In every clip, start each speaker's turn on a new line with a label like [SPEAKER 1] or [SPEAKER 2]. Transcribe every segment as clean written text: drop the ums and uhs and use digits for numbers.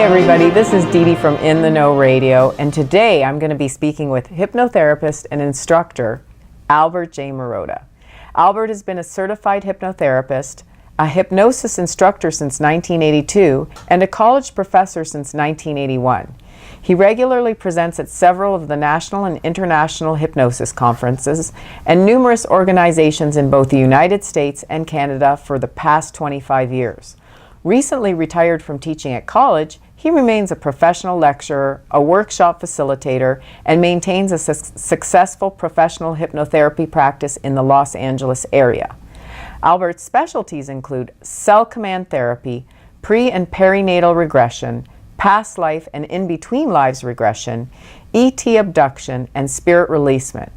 [SPEAKER 1] everybody, this is Dee Dee from In the Know Radio, and today I'm going to be speaking with hypnotherapist and instructor Albert J. Marotta. Albert has been a certified hypnotherapist, a hypnosis instructor since 1982, and a college professor since 1981. He regularly presents at several of the national and international hypnosis conferences and numerous organizations in both the United States and Canada for the past 25 years. Recently retired from teaching at college, he remains a professional lecturer, a workshop facilitator, and maintains a successful professional hypnotherapy practice in the Los Angeles area. Albert's specialties include cell command therapy, pre- and perinatal regression, past life and in-between lives regression, ET abduction, and spirit releasement.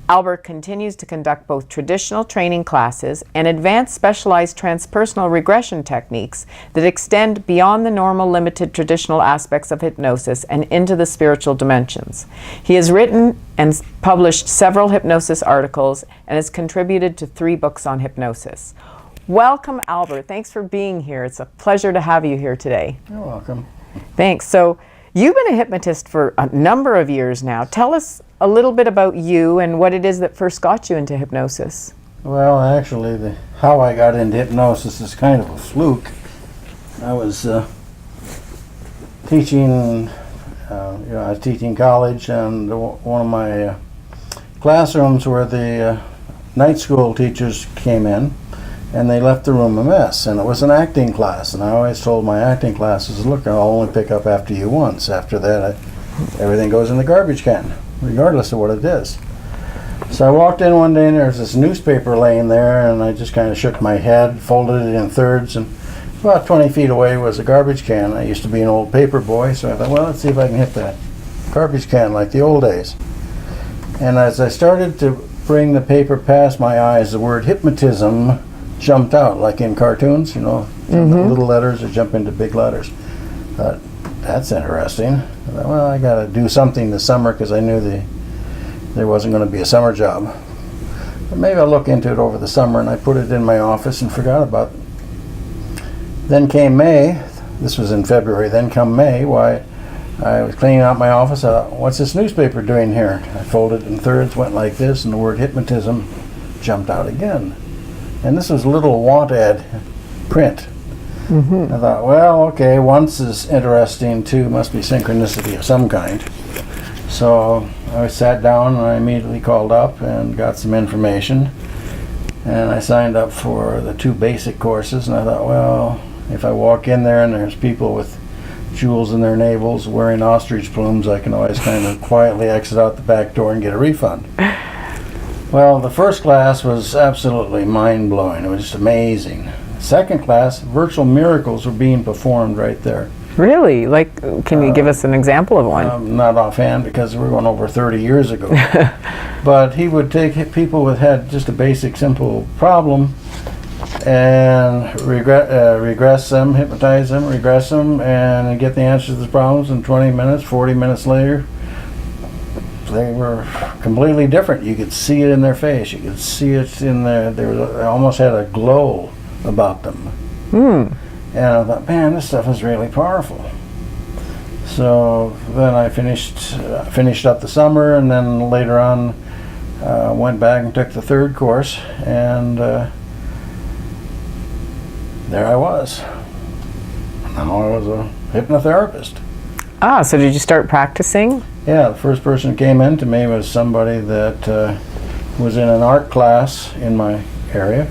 [SPEAKER 1] Albert continues to conduct both traditional training classes and advanced specialized transpersonal regression techniques that extend beyond the normal limited traditional aspects of hypnosis and into the spiritual dimensions. He has written and published several hypnosis articles and has contributed to 3 books on hypnosis. Welcome, Albert. Thanks for being here. It's a pleasure to have you here today.
[SPEAKER 2] You're welcome.
[SPEAKER 1] Thanks. So, you've been a hypnotist for a number of years now. Tell us a little bit about you and what it is that first got you into hypnosis.
[SPEAKER 2] Well, actually, how I got into hypnosis is kind of a fluke. I was teaching, I was teaching college, and one of my classrooms where the night school teachers came in, and they left the room a mess, and it was an acting class, and I always told my acting classes, look, I'll only pick up after you once. After that, everything goes in the garbage can, regardless of what it is. So I walked in one day, and there was this newspaper laying there, and I just kind of shook my head, folded it in thirds, and about 20 feet away was a garbage can. I used to be an old paper boy, so I thought, well, let's see if I can hit that garbage can like the old days. And as I started to bring the paper past my eyes, the word hypnotism jumped out, like in cartoons, little letters that jump into big letters. Thought, that's interesting. I thought, well, I got to do something this summer because I knew there wasn't going to be a summer job. But maybe I'll look into it over the summer, and I put it in my office and forgot about it. Then came May. This was in February. Then come May, why I was cleaning out my office. I thought, what's this newspaper doing here? I folded it in thirds, went like this, and the word hypnotism jumped out again. And this was a little want ad print. I thought, well, okay, once is interesting, 2 must be synchronicity of some kind. So I sat down and I immediately called up and got some information. And I signed up for the 2 basic courses, and I thought, well, if I walk in there and there's people with jewels in their navels wearing ostrich plumes, I can always kind of quietly exit out the back door and get a refund. Well, the first class was absolutely mind-blowing. It was just amazing. Second class, virtual miracles were being performed right there.
[SPEAKER 1] Really? Like, can you give us an example of one?
[SPEAKER 2] Not offhand, because we're going over 30 years ago. But he would take people who had just a basic, simple problem and regress them, hypnotize them, regress them, and get the answers to the problems in 20 minutes, 40 minutes later. They were completely different. You could see it in their face. You could see it in they almost had a glow about them. And I thought, man, this stuff is really powerful. So then I finished up the summer, and then later on went back and took the 3rd course, and there I was. Now I was a hypnotherapist.
[SPEAKER 1] Ah, so did you start practicing?
[SPEAKER 2] Yeah, the first person who came in to me was somebody that was in an art class in my area.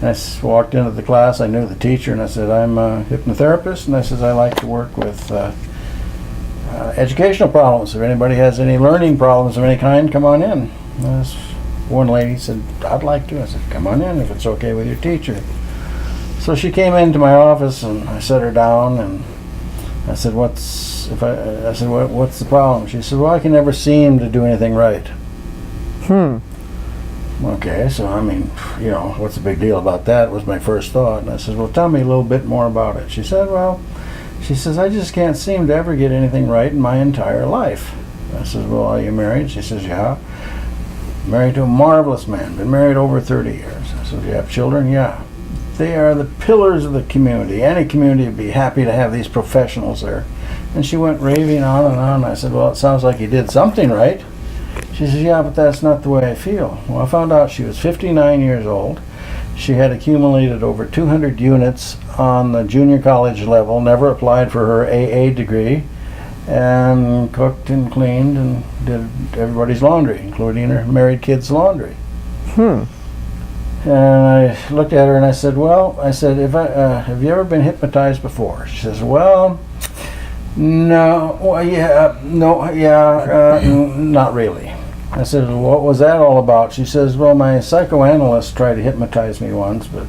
[SPEAKER 2] And I walked into the class, I knew the teacher, and I said, I'm a hypnotherapist, and I said, I like to work with educational problems. If anybody has any learning problems of any kind, come on in. One lady said, I'd like to. I said, come on in if it's okay with your teacher. So she came into my office, and I sat her down, and I said, what's the problem? She said, well, I can never seem to do anything right. Okay, so I mean, what's the big deal about that was my first thought. And I said, well, tell me a little bit more about it. She said, I just can't seem to ever get anything right in my entire life. I said, well, are you married? She says, yeah. Married to a marvelous man, been married over 30 years. I said, do you have children? Yeah. They are the pillars of the community. Any community would be happy to have these professionals there. And she went raving on and on. I said, well, it sounds like you did something right. She says, yeah, but that's not the way I feel. Well, I found out she was 59 years old. She had accumulated over 200 units on the junior college level, never applied for her AA degree, and cooked and cleaned and did everybody's laundry, including her married kids' laundry. And I looked at her and I said, well, I said, have you ever been hypnotized before? She says, well, no, well, yeah, no, yeah, not really. I said, well, what was that all about? She says, well, my psychoanalyst tried to hypnotize me once, but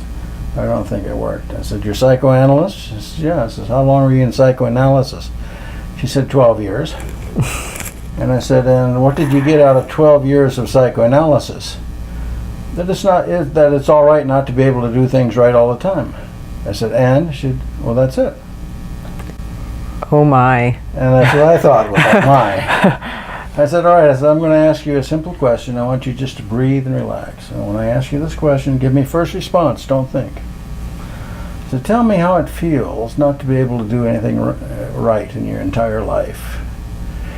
[SPEAKER 2] I don't think it worked. I said, your psychoanalyst? She says, yeah. I said, how long were you in psychoanalysis? She said, 12 years. And I said, and what did you get out of 12 years of psychoanalysis? That it's all right not to be able to do things right all the time. I said, and? She said, well, that's it.
[SPEAKER 1] Oh my.
[SPEAKER 2] And that's what I thought was like, my. I said, all right, I said, I'm going to ask you a simple question. I want you just to breathe and relax. And when I ask you this question, give me first response, don't think. So tell me how it feels not to be able to do anything right in your entire life.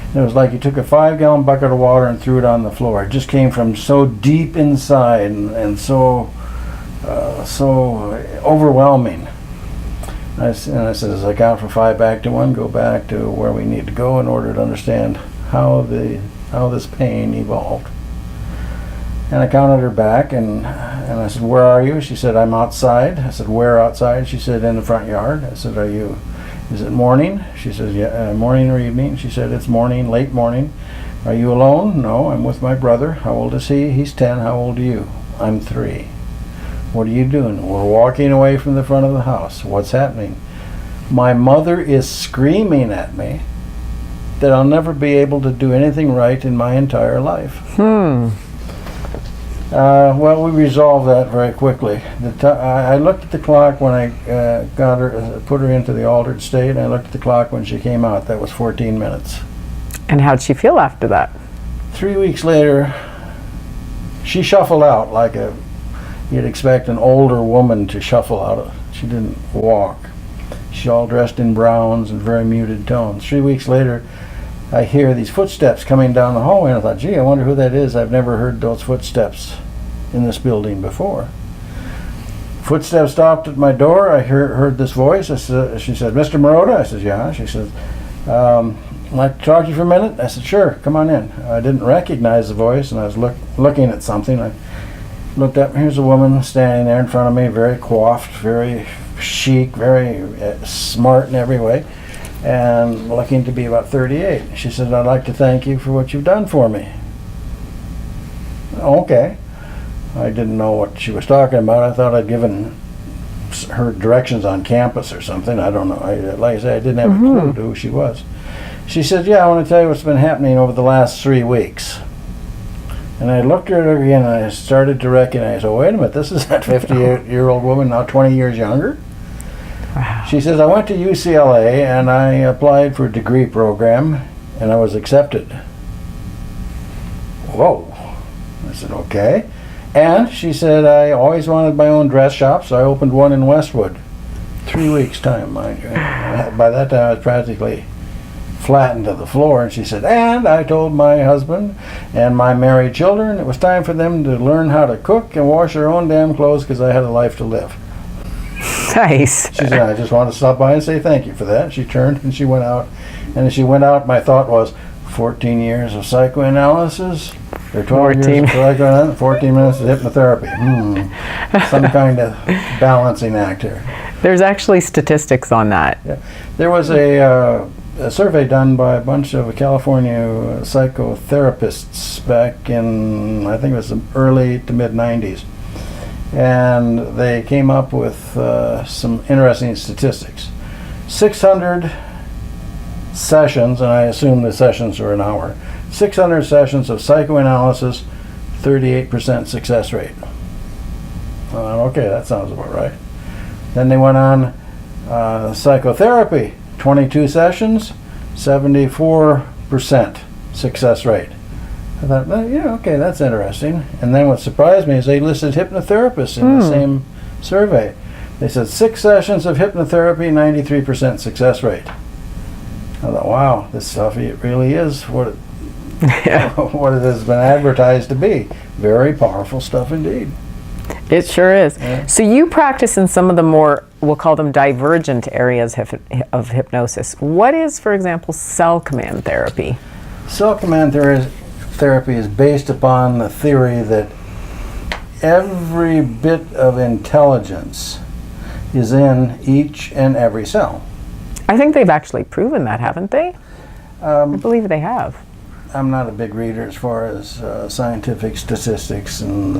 [SPEAKER 2] And it was like you took a 5-gallon bucket of water and threw it on the floor. It just came from so deep inside and so overwhelming. And I said, as I count from 5 back to 1, go back to where we need to go in order to understand how this pain evolved. And I counted her back, and I said, where are you? She said, I'm outside. I said, where outside? She said, in the front yard. I said, is it morning? She says, yeah, morning or evening? She said, it's morning, late morning. Are you alone? No, I'm with my brother. How old is he? He's 10. How old are you? I'm 3. What are you doing? We're walking away from the front of the house. What's happening? My mother is screaming at me that I'll never be able to do anything right in my entire life. Well, we resolved that very quickly. I looked at the clock when I put her into the altered state, and I looked at the clock when she came out. That was 14 minutes.
[SPEAKER 1] And how'd she feel after that?
[SPEAKER 2] 3 weeks later, she shuffled out like you'd expect an older woman to shuffle out. She didn't walk. She's all dressed in browns and very muted tones. 3 weeks later, I hear these footsteps coming down the hallway, and I thought, gee, I wonder who that is. I've never heard those footsteps in this building before. Footsteps stopped at my door. I heard this voice. She said, Mr. Marotta? I said, yeah. She said, I'd like to talk to you for a minute? I said, sure, come on in. I didn't recognize the voice, and I was looking at something. I looked up, and here's a woman standing there in front of me, very coiffed, very chic, very smart in every way, and looking to be about 38. She said, I'd like to thank you for what you've done for me. Okay. I didn't know what she was talking about. I thought I'd given her directions on campus or something. I don't know. Like I said, I didn't have a clue who she was. She said, yeah, I want to tell you what's been happening over the last 3 weeks. And I looked at her again, and I started to recognize, oh, wait a minute, this is that 58-year-old woman, now 20 years younger?
[SPEAKER 1] Wow.
[SPEAKER 2] She says, I went to UCLA, and I applied for a degree program, and I was accepted. Whoa. I said, okay. And she said, I always wanted my own dress shop, so I opened one in Westwood. 3 weeks' time, mind you. By that time, I was practically flattened to the floor, and she said, and I told my husband and my married children it was time for them to learn how to cook and wash their own damn clothes because I had a life to live.
[SPEAKER 1] Nice.
[SPEAKER 2] She said, I just wanted to stop by and say thank you for that. She turned and she went out. And as she went out, my thought was, 14 years of psychoanalysis, or 12 years of psychoanalysis, 14 minutes of hypnotherapy. Some kind of balancing act here.
[SPEAKER 1] There's actually statistics on that.
[SPEAKER 2] Yeah. There was a survey done by a bunch of California psychotherapists back in, I think it was the early to mid 90s. And they came up with some interesting statistics. 600 sessions, and I assume the sessions are an hour, 600 sessions of psychoanalysis, 38% success rate. Okay, that sounds about right. Then they went on psychotherapy, 22 sessions, 74% success rate. I thought, well, yeah, okay, that's interesting. And then what surprised me is they listed hypnotherapists in the same survey. They said 6 sessions of hypnotherapy, 93% success rate. I thought, wow, this stuff, it really is what it, what it has been advertised to be. Very powerful stuff indeed.
[SPEAKER 1] It sure is.
[SPEAKER 2] Yeah.
[SPEAKER 1] So you practice in some of the more, we'll call them divergent areas of hypnosis. What is, for example, cell command therapy?
[SPEAKER 2] Cell command therapy is based upon the theory that every bit of intelligence is in each and every cell.
[SPEAKER 1] I think they've actually proven that, haven't they? I believe they have.
[SPEAKER 2] I'm not a big reader as far as scientific statistics and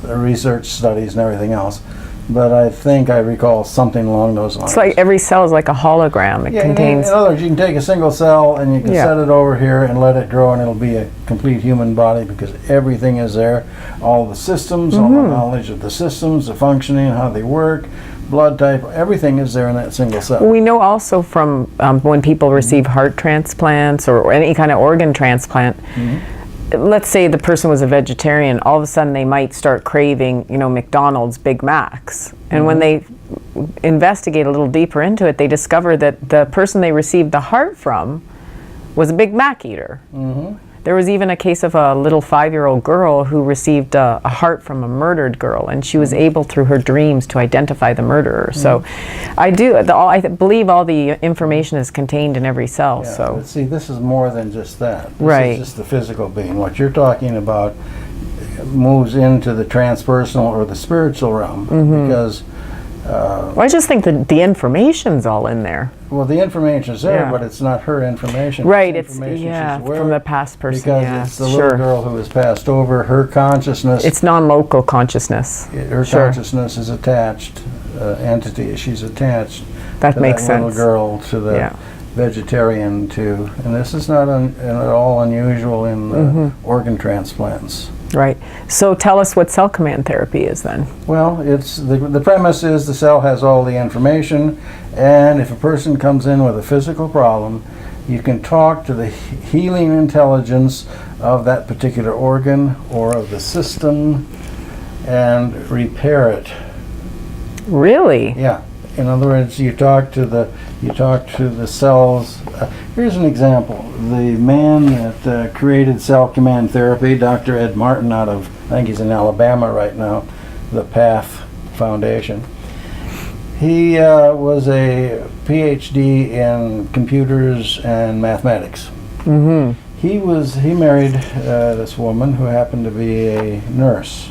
[SPEAKER 2] research studies and everything else, but I think I recall something along those lines.
[SPEAKER 1] It's like every cell is like a hologram. It contains...
[SPEAKER 2] In other words, you can take a single cell and you can set it over here and let it grow, and it'll be a complete human body because everything is there. All the systems, all the knowledge of the systems, the functioning, how they work, blood type, everything is there in that single cell.
[SPEAKER 1] We know also from when people receive heart transplants or any kind of organ transplant, let's say the person was a vegetarian, all of a sudden they might start craving, you know, McDonald's Big Macs. And when they investigate a little deeper into it, they discover that the person they received the heart from was a Big Mac eater. There was even a case of a little 5-year-old girl who received a heart from a murdered girl, and she was able through her dreams to identify the murderer. So I believe all the information is contained in every cell.
[SPEAKER 2] Yeah,
[SPEAKER 1] so
[SPEAKER 2] but see, this is more than just that. This
[SPEAKER 1] Right.
[SPEAKER 2] is just the physical being. What you're talking about moves into the transpersonal or the spiritual realm because
[SPEAKER 1] well, I just think that the information's all in there.
[SPEAKER 2] well, the information is there,
[SPEAKER 1] Yeah.
[SPEAKER 2] but it's not her information.
[SPEAKER 1] Right,
[SPEAKER 2] It's
[SPEAKER 1] it's
[SPEAKER 2] information she's aware
[SPEAKER 1] from the
[SPEAKER 2] of
[SPEAKER 1] past person.
[SPEAKER 2] because
[SPEAKER 1] Yeah,
[SPEAKER 2] it's the little girl who has passed over. Her consciousness,
[SPEAKER 1] It's non-local consciousness.
[SPEAKER 2] her
[SPEAKER 1] Sure.
[SPEAKER 2] consciousness is attached. Entity, she's attached.
[SPEAKER 1] That
[SPEAKER 2] to
[SPEAKER 1] makes
[SPEAKER 2] that little
[SPEAKER 1] sense.
[SPEAKER 2] girl, to the
[SPEAKER 1] Yeah.
[SPEAKER 2] vegetarian, to, and this is not at all unusual in organ transplants.
[SPEAKER 1] Right. So tell us what cell command therapy is then.
[SPEAKER 2] Well, it's the premise is the cell has all the information, and if a person comes in with a physical problem, you can talk to the healing intelligence of that particular organ or of the system and repair it.
[SPEAKER 1] Really?
[SPEAKER 2] Yeah. In other words, you talk to the cells. Here's an example. The man that created cell command therapy, Dr. Ed Martin, out of, I think he's in Alabama right now, the PATH Foundation. He was a PhD in computers and mathematics. He married this woman who happened to be a nurse,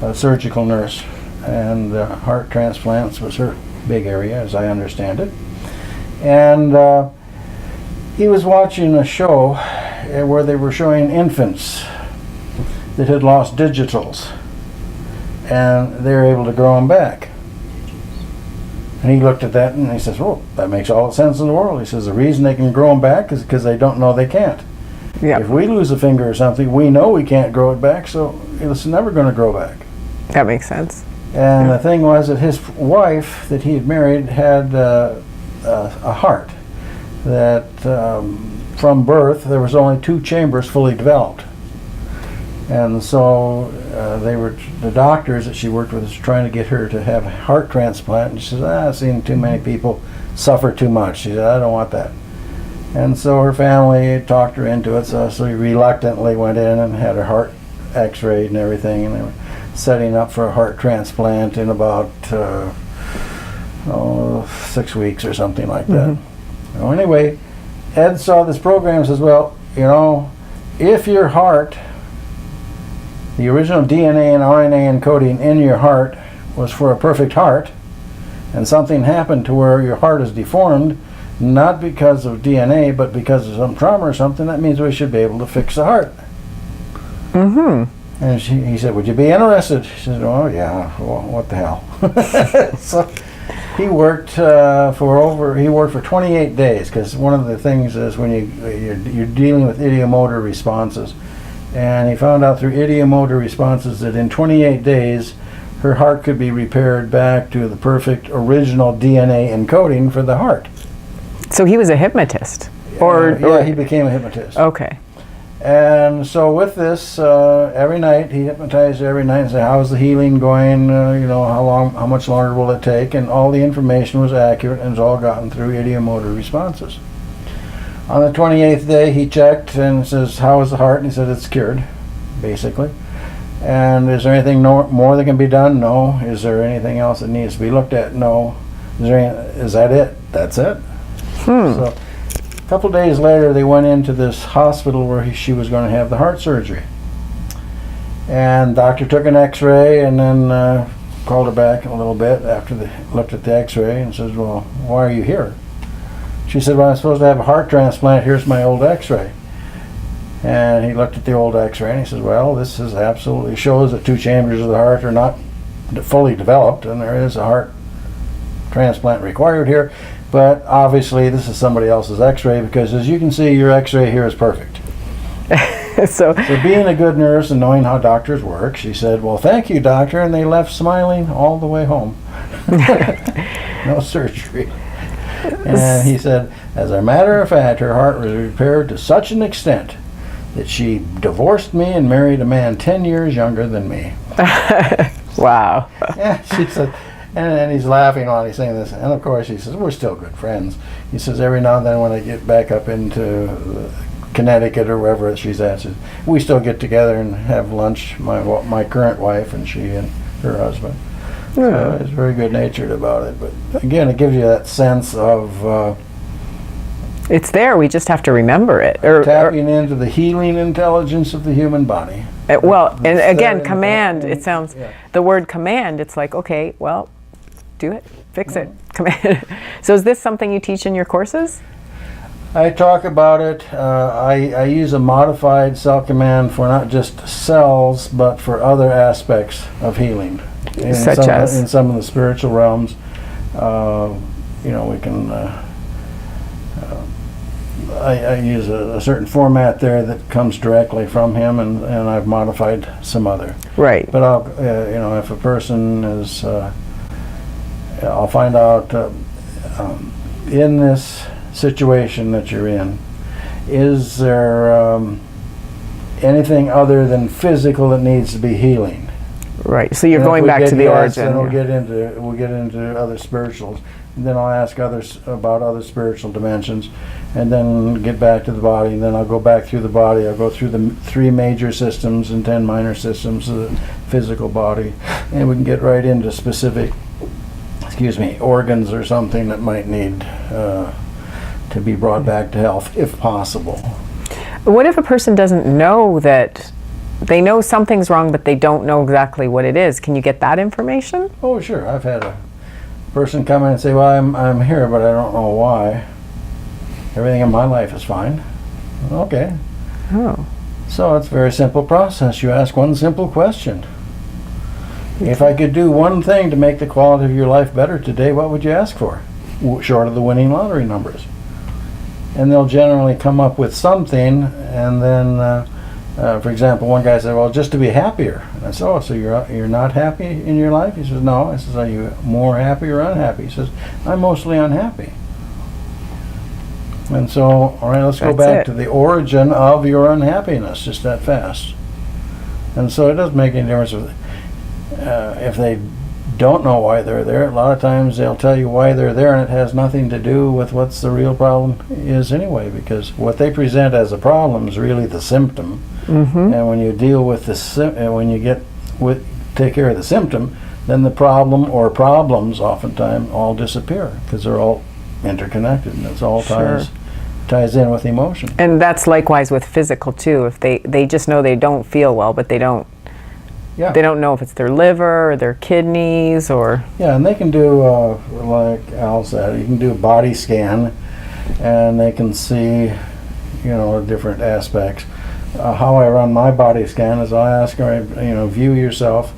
[SPEAKER 2] a surgical nurse, and heart transplants was her big area, as I understand it. And he was watching a show where they were showing infants that had lost digitals, and they were able to grow them back. And he looked at that and he says, "Oh, that makes all the sense in the world." He says, "The reason they can grow them back is because they don't know they can't.
[SPEAKER 1] Yeah.
[SPEAKER 2] If we lose a finger or something, we know we can't grow it back, so it's never going to grow back."
[SPEAKER 1] That makes sense.
[SPEAKER 2] And the thing was that his wife that he had married had a heart that from birth there was only 2 chambers fully developed. And so the doctors that she worked with was trying to get her to have a heart transplant. And she says, "I've seen too many people suffer too much." She said, "I don't want that." And so her family talked her into it, so she reluctantly went in and had her heart x-rayed and everything. And they were setting up for a heart transplant in about 6 weeks or something like that. Well, anyway, Ed saw this program and says, "Well, you know, if your heart, the original DNA and RNA encoding in your heart was for a perfect heart, and something happened to where your heart is deformed, not because of DNA, but because of some trauma or something, that means we should be able to fix the heart." And he said, "Would you be interested?" She said, "Oh yeah, well, what the hell." So he worked for 28 days, because one of the things is when you're dealing with ideomotor responses, and he found out through ideomotor responses that in 28 days her heart could be repaired back to the perfect original DNA encoding for the heart.
[SPEAKER 1] So he was a hypnotist?
[SPEAKER 2] Yeah, he became a hypnotist.
[SPEAKER 1] Okay.
[SPEAKER 2] And so with this, every night, he hypnotized every night and said, how's the healing going? How much longer will it take? And all the information was accurate and was all gotten through idiomotor responses. On the 28th day, he checked and says, how is the heart? And he said, it's cured, basically. And is there anything more that can be done? No. Is there anything else that needs to be looked at? No. Is that it? That's it. So a couple days later, they went into this hospital where she was going to have the heart surgery. And doctor took an x-ray and then called her back a little bit after they looked at the x-ray and says, well, why are you here? She said, well, I'm supposed to have a heart transplant. Here's my old x-ray. And he looked at the old x-ray and he says, well, this is absolutely shows that 2 chambers of the heart are not fully developed and there is a heart transplant required here. But obviously this is somebody else's x-ray because as you can see, your x-ray here is perfect.
[SPEAKER 1] So
[SPEAKER 2] being a good nurse and knowing how doctors work, she said, well, thank you, doctor, and they left smiling all the way home. No surgery. And he said, as a matter of fact, her heart was repaired to such an extent that she divorced me and married a man 10 years younger than me.
[SPEAKER 1] Wow.
[SPEAKER 2] Yeah, she said, and he's laughing while he's saying this. And of course, he says, we're still good friends. He says, every now and then when I get back up into Connecticut or wherever she's at, says, we still get together and have lunch, my current wife and she and her husband. So he's very good-natured about it. But again, it gives you that sense of...
[SPEAKER 1] it's there, we just have to remember it.
[SPEAKER 2] Tapping into the healing intelligence of the human body.
[SPEAKER 1] And again, command, it sounds, the word command, it's like, okay, well, do it, fix it, command. So is this something you teach in your courses?
[SPEAKER 2] I talk about it. I use a modified cell command for not just cells, but for other aspects of healing.
[SPEAKER 1] Such as?
[SPEAKER 2] In some of the spiritual realms, we can... I use a certain format there that comes directly from him, and I've modified some other.
[SPEAKER 1] Right.
[SPEAKER 2] But I'll, if a person is, I'll find out in this situation that you're in, is there anything other than physical that needs to be healing?
[SPEAKER 1] Right. So you're going back to the origin.
[SPEAKER 2] Then we'll get into other spirituals. And then I'll ask others about other spiritual dimensions, and then get back to the body. And then I'll go back through the body. I'll go through the 3 major systems and 10 minor systems of the physical body, and we can get right into specific, organs or something that might need to be brought back to health, if possible.
[SPEAKER 1] What if a person doesn't know that? They know something's wrong, but they don't know exactly what it is. Can you get that information?
[SPEAKER 2] Oh, sure. I've had a person come in and say, well, I'm here, but I don't know why. Everything in my life is fine. Okay.
[SPEAKER 1] Oh.
[SPEAKER 2] So it's a very simple process. You ask one simple question. If I could do one thing to make the quality of your life better today, what would you ask for? Short of the winning lottery numbers. And they'll generally come up with something, and then for example, one guy said, well, just to be happier. And I said, oh, so you're not happy in your life? He says, no. I says, are you more happy or unhappy? He says, I'm mostly unhappy. And so, all right, let's go back to the origin of your unhappiness, just that fast. And so it doesn't make any difference if they don't know why they're there. A lot of times they'll tell you why they're there, and it has nothing to do with what's the real problem is anyway, because what they present as a problem is really the symptom. Mm-hmm. And when you deal with take care of the symptom, then the problem or problems oftentimes all disappear because they're all interconnected, and it's all ties in with emotion.
[SPEAKER 1] And that's likewise with physical too. If they just know they don't feel well, but they don't know if it's their liver or their kidneys or... Yeah,
[SPEAKER 2] and they can do, like Al said, you can do a body scan, and they can see, different aspects. How I run my body scan is I ask them, view yourself,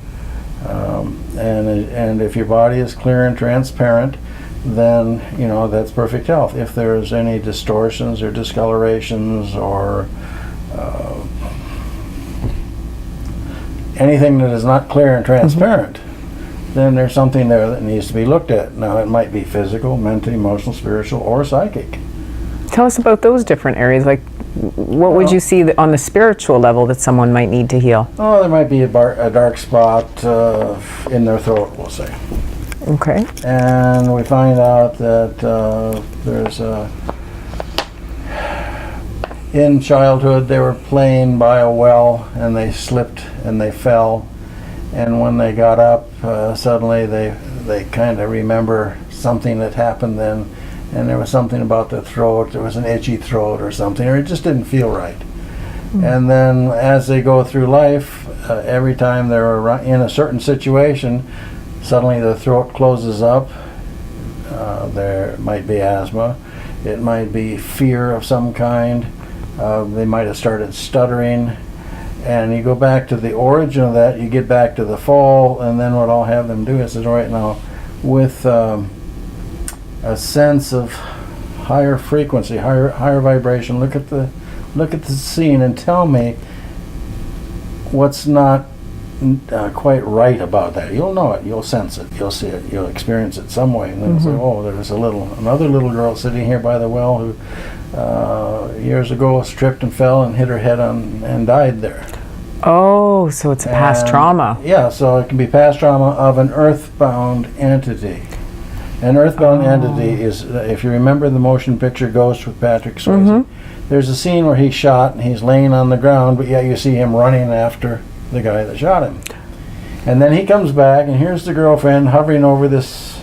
[SPEAKER 2] and if your body is clear and transparent, then, that's perfect health. If there's any distortions or discolorations or anything that is not clear and transparent, then there's something there that needs to be looked at. Now, it might be physical, mental, emotional, spiritual, or psychic.
[SPEAKER 1] Tell us about those different areas. Like, what would you see on the spiritual level that someone might need to heal?
[SPEAKER 2] Oh, there might be a dark spot in their throat, we'll say.
[SPEAKER 1] Okay.
[SPEAKER 2] And we find out that there's in childhood they were playing by a well and they slipped and they fell, and when they got up suddenly they kind of remember something that happened then, and there was something about their throat. There was an itchy throat or something, or it just didn't feel right. And then as they go through life, every time they're in a certain situation, suddenly the throat closes up. There might be asthma. It might be fear of some kind. They might have started stuttering. And you go back to the origin of that, you get back to the fall, and then what I'll have them do is, right now, with a sense of higher frequency, higher vibration, look at the scene and tell me what's not quite right about that. You'll know it, you'll sense it, you'll see it, you'll experience it some way, and then say, oh, there's another little girl sitting here by the well who years ago tripped and fell and hit her head on and died there.
[SPEAKER 1] Oh, so it's a past trauma.
[SPEAKER 2] Yeah, so it can be past trauma of an earthbound entity. An earthbound entity is, if you remember the motion picture Ghost with Patrick Swayze, there's a scene where he's shot and he's laying on the ground, but yet you see him running after the guy that shot him. And then he comes back, and here's the girlfriend hovering over this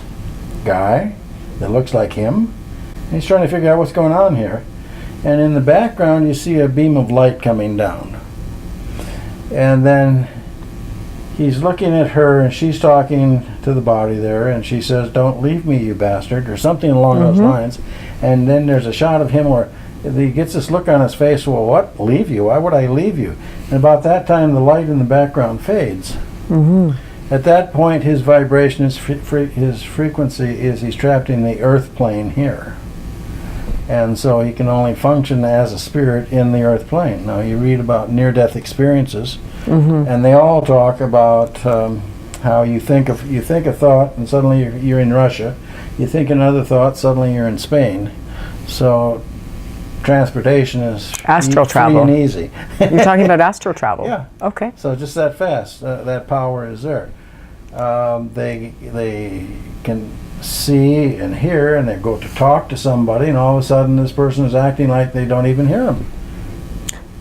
[SPEAKER 2] guy that looks like him. And he's trying to figure out what's going on here. And in the background, you see a beam of light coming down. And then he's looking at her, and she's talking to the body there, and she says, "Don't leave me, you bastard," or something along those lines. And then there's a shot of him where he gets this look on his face, well, what? Leave you? Why would I leave you? And about that time, the light in the background fades. At that point, his vibration, his frequency is he's trapped in the earth plane here. And so he can only function as a spirit in the earth plane. Now, you read about near-death experiences, and they all talk about how you think a thought, and suddenly you're in Russia. You think another thought, suddenly you're in Spain. So transportation is
[SPEAKER 1] astral travel
[SPEAKER 2] and easy.
[SPEAKER 1] You're talking about astral travel?
[SPEAKER 2] Yeah.
[SPEAKER 1] Okay.
[SPEAKER 2] So just that fast, that power is there. They can see and hear, and they go to talk to somebody, and all of a sudden this person is acting like they don't even hear them.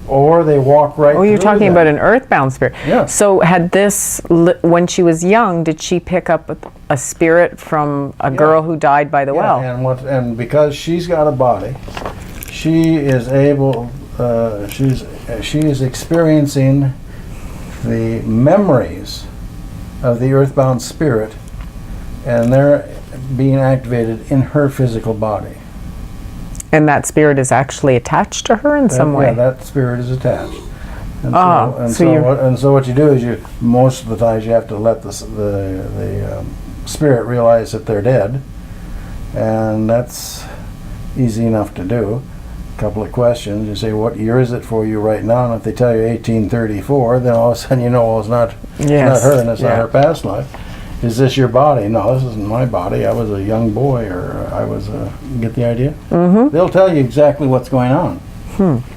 [SPEAKER 2] Or they walk right through.
[SPEAKER 1] Oh, you're talking about an earthbound spirit.
[SPEAKER 2] Yeah.
[SPEAKER 1] So had this, when she was young, did she pick up a spirit from a girl who died by the well?
[SPEAKER 2] And because she's got a body, she is able, she is experiencing the memories of the earthbound spirit, and they're being activated in her physical body.
[SPEAKER 1] And that spirit is actually attached to her in some way?
[SPEAKER 2] Yeah, that spirit is attached. And so what you do is most of the times you have to let the spirit realize that they're dead, and that's easy enough to do. A couple of questions. You say, what year is it for you right now? And if they tell you 1834, then all of a sudden you know, well, it's not her, and it's not her past life. Is this your body? No, this isn't my body. I was a young boy, or I was get the idea? They'll tell you exactly what's going on.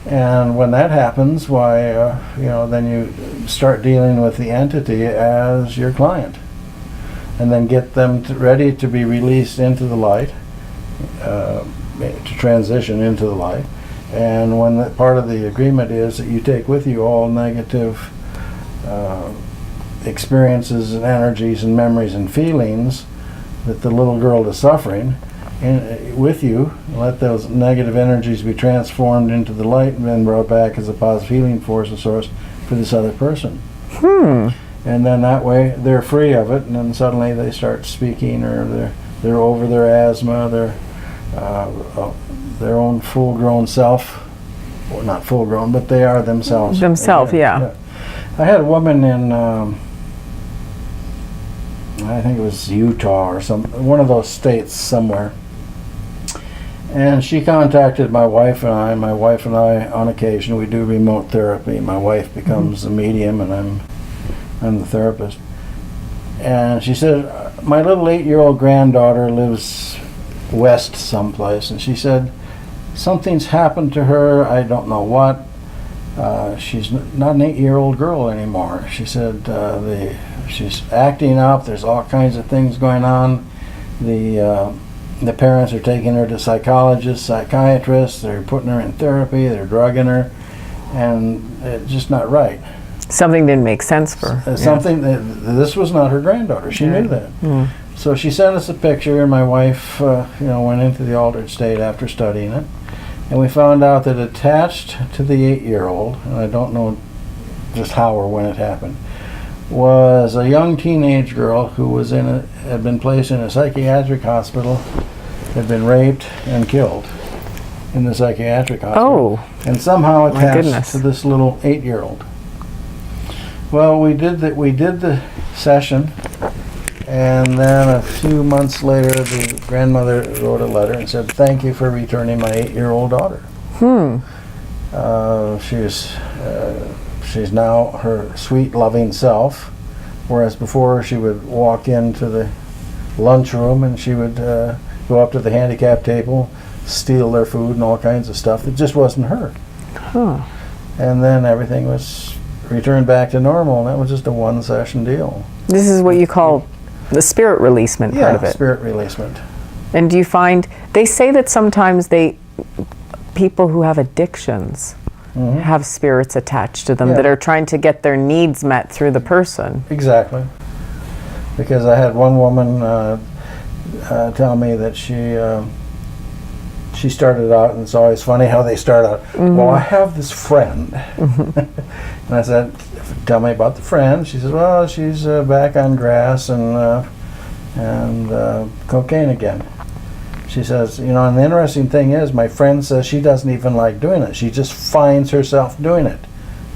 [SPEAKER 2] And when that happens, why, then you start dealing with the entity as your client, and then get them ready to be released into the light, to transition into the light. And when that part of the agreement is that you take with you all negative experiences and energies and memories and feelings that the little girl is suffering, and with you, let those negative energies be transformed into the light and then brought back as a positive healing force and source for this other person. And then that way they're free of it, and then suddenly they start speaking, or they're over their asthma, their own full-grown self. Well, not full-grown, but they are themselves.
[SPEAKER 1] Yeah.
[SPEAKER 2] I had a woman in I think it was Utah or one of those states somewhere, and she contacted my wife and I. My wife and I, on occasion, we do remote therapy. My wife becomes the medium, and I'm the therapist. And she said, my little 8-year-old granddaughter lives west someplace, and she said, something's happened to her. I don't know what. She's not an 8-year-old girl anymore. She said she's acting up. There's all kinds of things going on. The parents are taking her to psychologists, psychiatrists. They're putting her in therapy. They're drugging her, and it's just not right.
[SPEAKER 1] Something didn't make sense for her.
[SPEAKER 2] This was not her granddaughter. She knew that. Mm. So she sent us a picture, and my wife, went into the altered state after studying it, and we found out that attached to the 8-year-old, and I don't know just how or when it happened, was a young teenage girl who had been placed in a psychiatric hospital, had been raped and killed in the psychiatric hospital, and somehow attached to this little 8-year-old. Well, we did the session, and then a few months later, the grandmother wrote a letter and said, "Thank you for returning my 8-year-old daughter." She's now her sweet, loving self, whereas before she would walk into the lunchroom and she would go up to the handicap table, steal their food and all kinds of stuff. It just wasn't her. And then everything was returned back to normal, and that was just a one-session deal.
[SPEAKER 1] This is what you call the spirit releasement part of it.
[SPEAKER 2] Yeah, spirit releasement.
[SPEAKER 1] And do you find, they say that sometimes people who have addictions have spirits attached to them that are trying to get their needs met through the person.
[SPEAKER 2] Exactly. Because I had one woman tell me that she started out, and it's always funny how they start out, well, I have this friend. And I said, tell me about the friend. She says, well, she's back on grass and cocaine again. She says, and the interesting thing is, my friend says she doesn't even like doing it. She just finds herself doing it.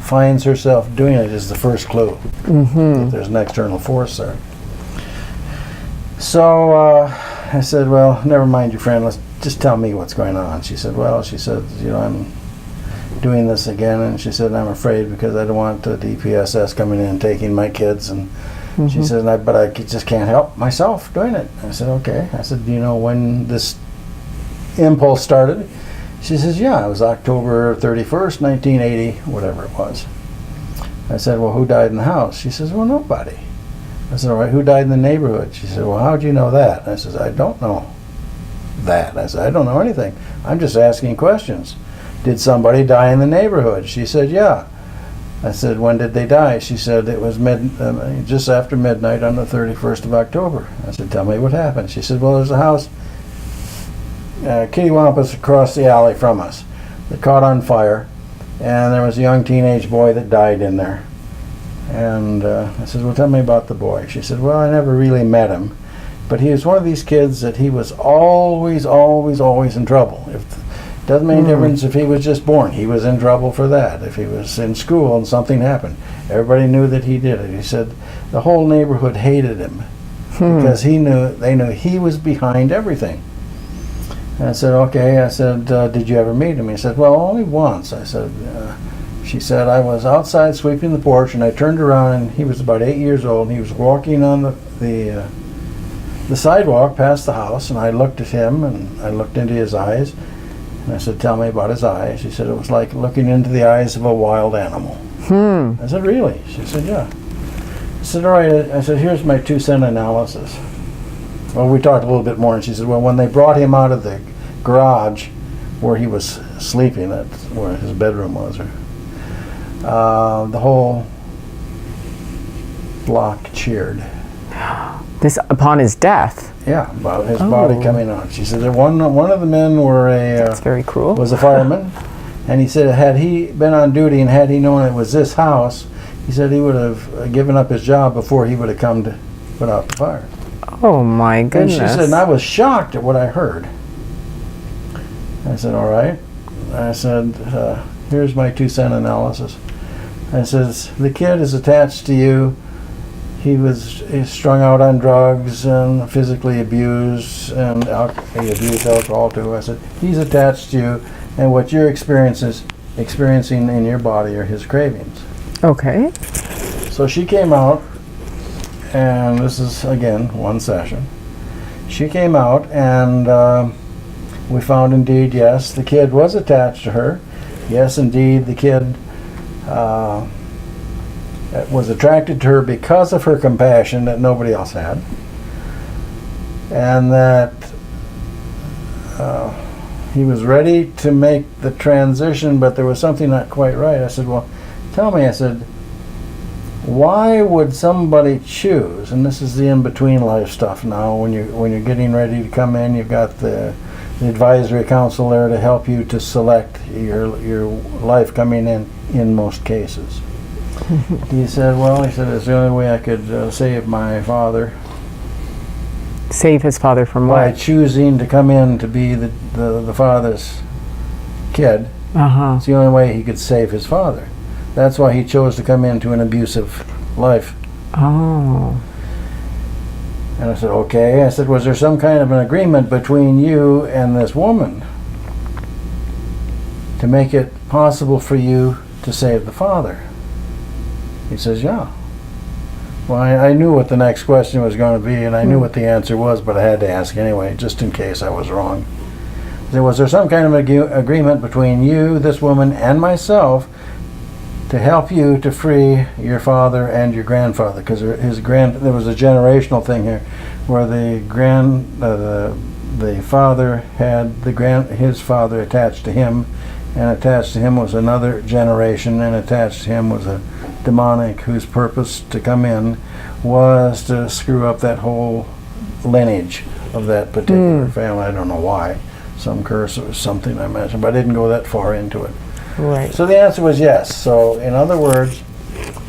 [SPEAKER 2] Finds herself doing it is the first clue that there's an external force there. So I said, well, never mind your friend. Let's just tell me what's going on. She said, well, I'm doing this again, and she said, I'm afraid because I don't want the DPSS coming in and taking my kids. And she said, but I just can't help myself doing it. I said, okay. I said, do you know when this impulse started? She says, yeah, it was October 31st, 1980, whatever it was. I said, well, who died in the house? She says, well, nobody. I said, all right, who died in the neighborhood? She said, well, how'd you know that? I said, I don't know that. I said, I don't know anything. I'm just asking questions. Did somebody die in the neighborhood? She said, yeah. I said, when did they die? She said, it was just after midnight on the 31st of October. I said, tell me what happened. She said, well, there's a house kittywampus across the alley from us that caught on fire, and there was a young teenage boy that died in there. And I said, well, tell me about the boy. She said, well, I never really met him, but he was one of these kids that he was always in trouble. Doesn't make a difference if he was just born. He was in trouble for that. If he was in school and something happened, everybody knew that he did it. He said the whole neighborhood hated him because they knew he was behind everything. And I said, okay. I said, did you ever meet him? He said, well, only once. I said, she said, I was outside sweeping the porch, and I turned around, and he was about 8 years old, and he was walking on the sidewalk past the house, and I looked at him, and I looked into his eyes. And I said, tell me about his eyes. She said, it was like looking into the eyes of a wild animal. I said, really? She said, yeah. I said, all right. I said, here's my 2-cent analysis. Well, we talked a little bit more, and she said, well, when they brought him out of the garage where he was sleeping, that's where his bedroom was, the whole block cheered.
[SPEAKER 1] This upon his death?
[SPEAKER 2] Yeah, about his body coming out. She said that one of the men
[SPEAKER 1] That's very cruel.
[SPEAKER 2] was a fireman, and he said had he been on duty and had he known it was this house, he said he would have given up his job before he would have come to put out the fire.
[SPEAKER 1] Oh my goodness.
[SPEAKER 2] And she said, and I was shocked at what I heard. I said, all right. I said, here's my 2-cent analysis. I says, the kid is attached to you. He's strung out on drugs and physically abused, and he abused alcohol too. I said, he's attached to you, and what you're experiencing in your body are his cravings.
[SPEAKER 1] Okay.
[SPEAKER 2] So she came out, and this is, again, one session. She came out, and we found indeed, yes, the kid was attached to her. Yes, indeed, the kid was attracted to her because of her compassion that nobody else had. And that he was ready to make the transition, but there was something not quite right. I said, well, tell me, I said, why would somebody choose, and this is the in-between life stuff now, when you're getting ready to come in, you've got the advisory council there to help you to select your life coming in most cases. He said, well, he said, it's the only way I could save my father.
[SPEAKER 1] Save his father from
[SPEAKER 2] By
[SPEAKER 1] what?
[SPEAKER 2] choosing to come in to be the father's kid. It's the only way he could save his father. That's why he chose to come into an abusive life.
[SPEAKER 1] Oh.
[SPEAKER 2] And I said, okay. I said, was there some kind of an agreement between you and this woman to make it possible for you to save the father? He says, yeah. Well, I knew what the next question was going to be, and I knew what the answer was, but I had to ask anyway, just in case I was wrong. I said, was there some kind of agreement between you, this woman, and myself to help you to free your father and your grandfather? Because there was a generational thing here, where the father had his father attached to him, and attached to him was another generation, and attached to him was a demonic whose purpose to come in was to screw up that whole lineage of that particular family. I don't know why. Some curse or something I mentioned, but I didn't go that far into it.
[SPEAKER 1] Right.
[SPEAKER 2] So the answer was yes. So in other words,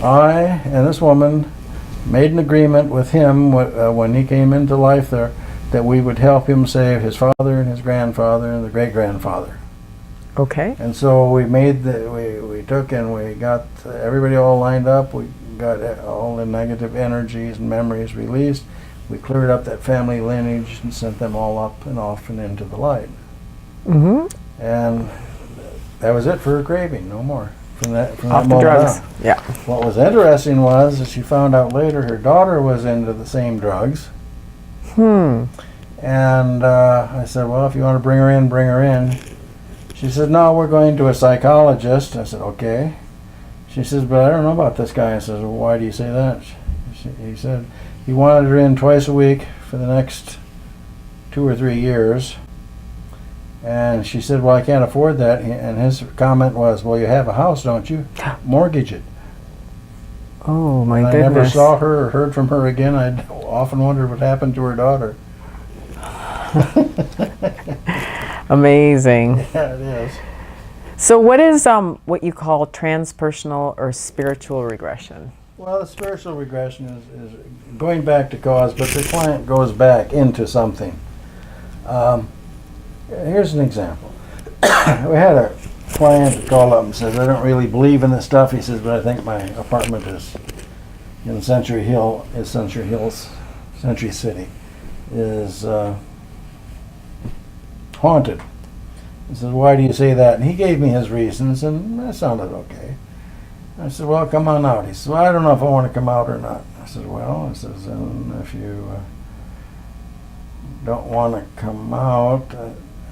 [SPEAKER 2] I and this woman made an agreement with him when he came into life there, that we would help him save his father and his grandfather and the great-grandfather.
[SPEAKER 1] Okay.
[SPEAKER 2] And so we made we took and we got everybody all lined up. We got all the negative energies and memories released. We cleared up that family lineage and sent them all up and off and into the light. And that was it for her craving, no more. From that
[SPEAKER 1] Off the
[SPEAKER 2] moment
[SPEAKER 1] drugs.
[SPEAKER 2] on.
[SPEAKER 1] Yeah.
[SPEAKER 2] What was interesting was that she found out later her daughter was into the same drugs. And I said, well, if you want to bring her in, bring her in. She said, no, we're going to a psychologist. I said, okay. She says, but I don't know about this guy. I said, well, why do you say that? He said he wanted her in twice a week for the next 2 or 3 years. And she said, well, I can't afford that. And his comment was, well, you have a house, don't you? Mortgage it.
[SPEAKER 1] Oh, my
[SPEAKER 2] And
[SPEAKER 1] goodness.
[SPEAKER 2] I never saw her or heard from her again. I often wondered what happened to her daughter.
[SPEAKER 1] Amazing.
[SPEAKER 2] Yeah, it is.
[SPEAKER 1] So what is what you call transpersonal or spiritual regression?
[SPEAKER 2] Well, the spiritual regression is going back to cause, but the client goes back into something. Here's an example. We had a client that called up and said, I don't really believe in this stuff. He says, but I think my apartment is in Century City, is haunted. He said, why do you say that? And he gave me his reasons, and that sounded okay. I said, well, come on out. He said, well, I don't know if I want to come out or not. I said, well, if you don't want to come out,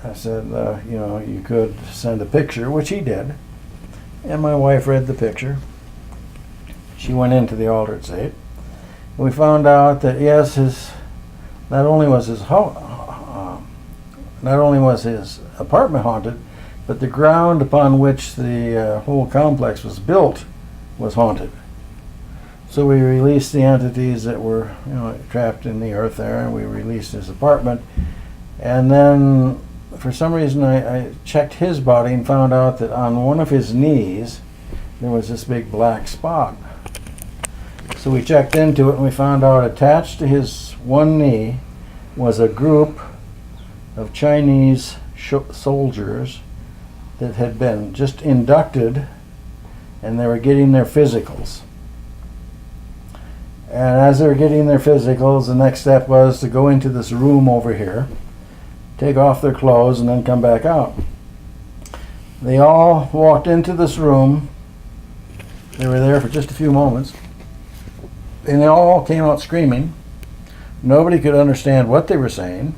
[SPEAKER 2] I said, you could send a picture, which he did. And my wife read the picture. She went into the altered state. We found out that, yes, not only was his apartment haunted, but the ground upon which the whole complex was built was haunted. So we released the entities that were, trapped in the earth there, and we released his apartment. And then, for some reason, I checked his body and found out that on one of his knees there was this big black spot. So we checked into it, and we found out attached to his one knee was a group of Chinese soldiers that had been just inducted, and they were getting their physicals. And as they were getting their physicals, the next step was to go into this room over here, take off their clothes, and then come back out. They all walked into this room. They were there for just a few moments, and they all came out screaming. Nobody could understand what they were saying.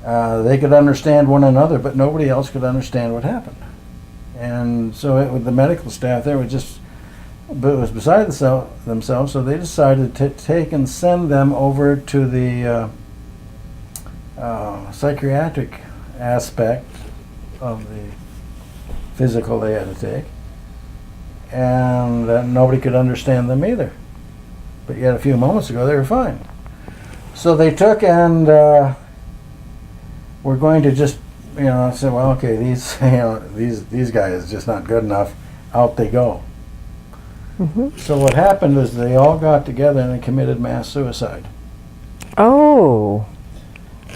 [SPEAKER 2] They could understand one another, but nobody else could understand what happened. And so with the medical staff there, it was beside themselves, so they decided to take and send them over to the psychiatric aspect of the physical they had to take, and nobody could understand them either. But yet a few moments ago they were fine. So they took and were going to just, say, well, okay, these guys just not good enough. Out they go.
[SPEAKER 1] Mm-hmm.
[SPEAKER 2] So what happened is they all got together and they committed mass suicide.
[SPEAKER 1] Oh.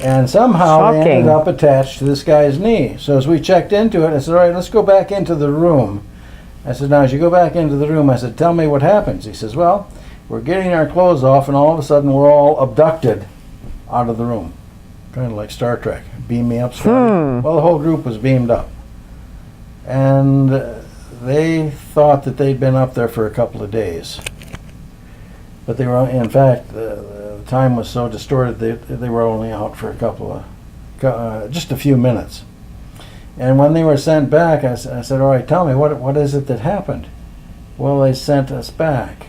[SPEAKER 2] And somehow they
[SPEAKER 1] Shocking.
[SPEAKER 2] ended up attached to this guy's knee. So as we checked into it, I said, all right, let's go back into the room. I said, now as you go back into the room, I said, tell me what happens. He says, well, we're getting our clothes off and all of a sudden we're all abducted out of the room. Kind of like Star Trek. Beam me up, Scotty. Well, the whole group was beamed up. And they thought that they'd been up there for a couple of days. But they were, in fact, the time was so distorted they were only out for a couple of, just a few minutes. And when they were sent back, I said, all right, tell me, what is it that happened? Well, they sent us back.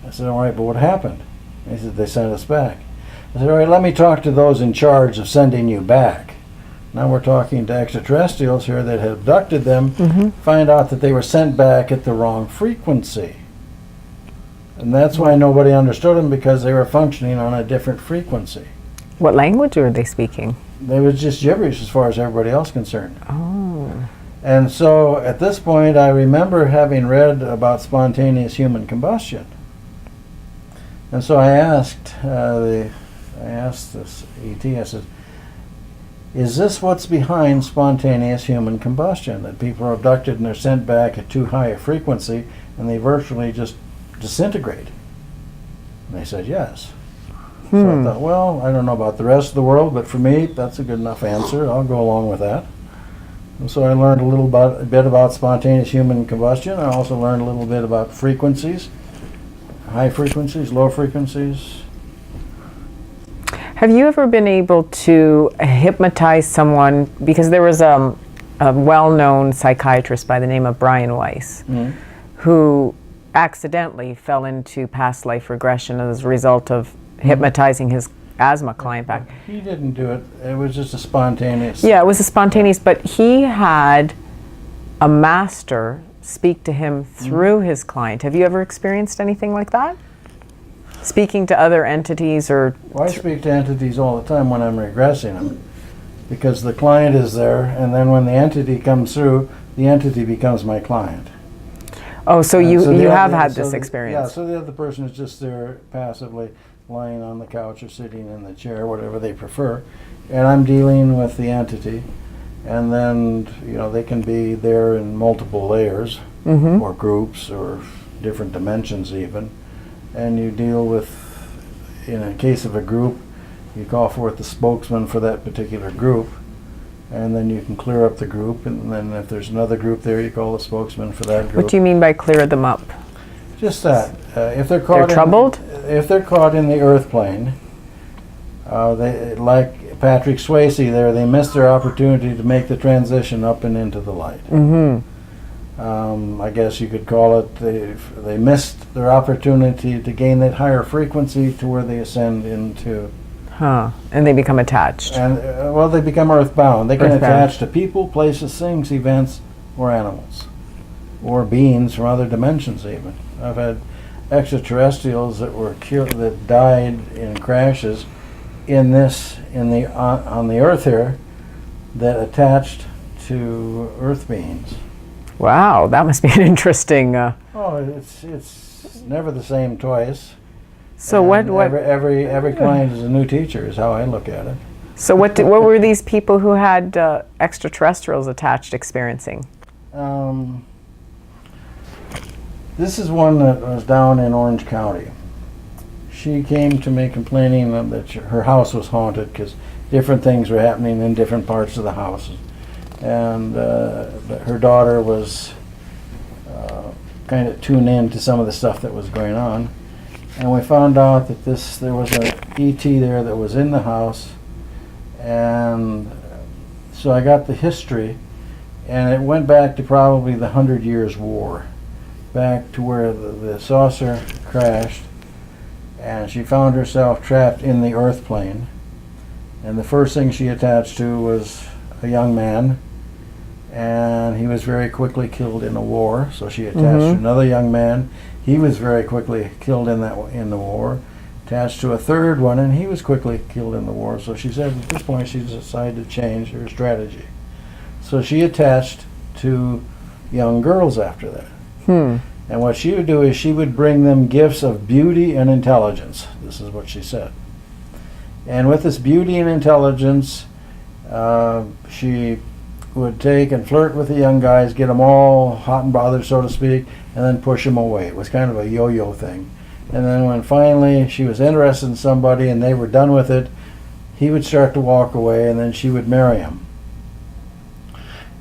[SPEAKER 2] I said, all right, but what happened? He said, they sent us back. I said, all right, let me talk to those in charge of sending you back. Now we're talking to extraterrestrials here that had abducted them, find out that they were sent back at the wrong frequency. And that's why nobody understood them, because they were functioning on a different frequency.
[SPEAKER 1] What language were they speaking?
[SPEAKER 2] They was just gibberish as far as everybody else concerned.
[SPEAKER 1] Oh.
[SPEAKER 2] And so at this point I remember having read about spontaneous human combustion. And so I asked this ET, I said, is this what's behind spontaneous human combustion? That people are abducted and they're sent back at too high a frequency and they virtually just disintegrate? And they said yes. So I thought, well, I don't know about the rest of the world, but for me, that's a good enough answer. I'll go along with that. And so I learned a bit about spontaneous human combustion. I also learned a little bit about frequencies, high frequencies, low frequencies.
[SPEAKER 1] Have you ever been able to hypnotize someone? Because there was a well-known psychiatrist by the name of Brian Weiss who accidentally fell into past life regression as a result of hypnotizing his asthma client back.
[SPEAKER 2] He didn't do it. It was just a spontaneous.
[SPEAKER 1] Yeah, it was a spontaneous, but he had a master speak to him through his client. Have you ever experienced anything like that? Speaking to other entities or...
[SPEAKER 2] Well, I speak to entities all the time when I'm regressing them, because the client is there, and then when the entity comes through, the entity becomes my client.
[SPEAKER 1] Oh, so you have had this
[SPEAKER 2] Yeah,
[SPEAKER 1] experience.
[SPEAKER 2] so the other person is just there passively lying on the couch or sitting in the chair, whatever they prefer, and I'm dealing with the entity, and then they can be there in multiple layers or groups or different dimensions even, and you deal with, in a case of a group, you call forth the spokesman for that particular group, and then you can clear up the group, and then if there's another group there, you call the spokesman for that group.
[SPEAKER 1] What do you mean by clear them up?
[SPEAKER 2] Just that. If they're caught
[SPEAKER 1] troubled?
[SPEAKER 2] If they're caught in the earth plane, they, like Patrick Swayze there, they missed their opportunity to make the transition up and into the light. I guess you could call it they missed their opportunity to gain that higher frequency to where they ascend into.
[SPEAKER 1] And they become attached.
[SPEAKER 2] And they become earthbound. They can
[SPEAKER 1] Earthbound.
[SPEAKER 2] attach to people, places, things, events, or animals, or beings from other dimensions even. I've had extraterrestrials that were killed, that died in crashes on the earth here, that attached to earth beings.
[SPEAKER 1] Wow, that must be an interesting...
[SPEAKER 2] It's never the same twice.
[SPEAKER 1] So
[SPEAKER 2] And
[SPEAKER 1] what
[SPEAKER 2] every client is a new teacher, is how I look at it.
[SPEAKER 1] So what were these people who had extraterrestrials attached experiencing?
[SPEAKER 2] This is one that was down in Orange County. She came to me complaining that her house was haunted because different things were happening in different parts of the house. And her daughter was kind of tuned in to some of the stuff that was going on. And we found out that there was an ET there that was in the house, And so I got the history, and it went back to probably the 100 Years' War, back to where the saucer crashed, and she found herself trapped in the earth plane. And the first thing she attached to was a young man, and he was very quickly killed in a war. So she attached to another young man. He was very quickly killed in the war. Attached to a third one, and he was quickly killed in the war. So she said at this point she decided to change her strategy. So she attached to young girls after that. And what she would do is she would bring them gifts of beauty and intelligence. This is what she said. And with this beauty and intelligence, she would take and flirt with the young guys, get them all hot and bothered, so to speak, and then push them away. It was kind of a yo-yo thing. And then when finally she was interested in somebody and they were done with it, he would start to walk away, and then she would marry him.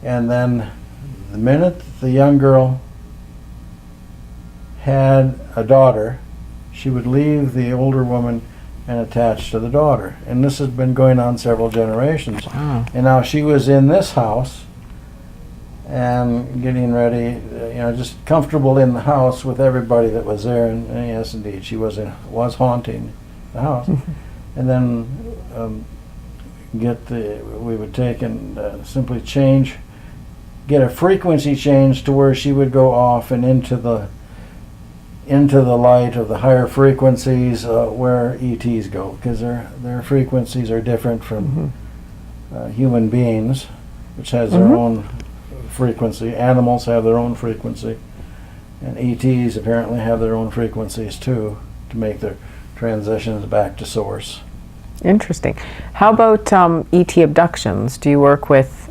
[SPEAKER 2] And then the minute the young girl had a daughter, she would leave the older woman and attach to the daughter. And this has been going on several generations.
[SPEAKER 1] Wow.
[SPEAKER 2] And now she was in this house and getting ready, just comfortable in the house with everybody that was there. And yes, indeed, she was haunting the house. And then we would take and simply get a frequency change to where she would go off and into the light of the higher frequencies where ETs go, because their frequencies are different from human beings, which has their own frequency. Animals have their own frequency, and ETs apparently have their own frequencies too, to make their transitions back to source.
[SPEAKER 1] Interesting. How about ET abductions? Do you work with?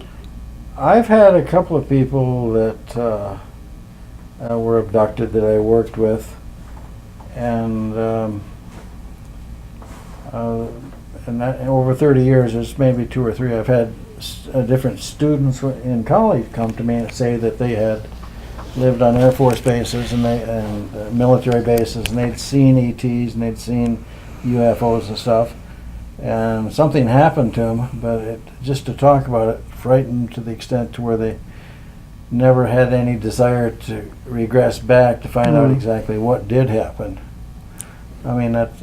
[SPEAKER 2] I've had a couple of people that were abducted that I worked with, and over 30 years, there's maybe 2 or 3. I've had different students in college come to me and say that they had lived on Air Force bases and military bases, and they'd seen ETs and they'd seen UFOs and stuff, and something happened to them. But just to talk about it frightened to the extent to where they never had any desire to regress back to find out exactly what did happen. That's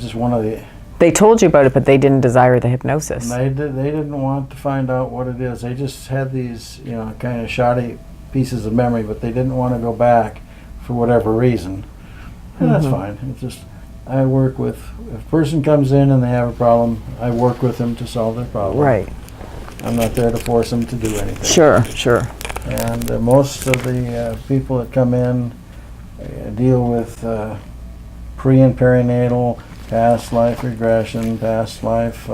[SPEAKER 2] just one of the.
[SPEAKER 1] They told you about it, but they didn't desire the hypnosis.
[SPEAKER 2] They didn't want to find out what it is. They just had these, kind of shoddy pieces of memory, but they didn't want to go back for whatever reason. And that's fine. It's just, I work with, if a person comes in and they have a problem, I work with them to solve their problem.
[SPEAKER 1] Right.
[SPEAKER 2] I'm not there to force them to do anything.
[SPEAKER 1] Sure.
[SPEAKER 2] And most of the people that come in deal with pre and perinatal, past life regression, past life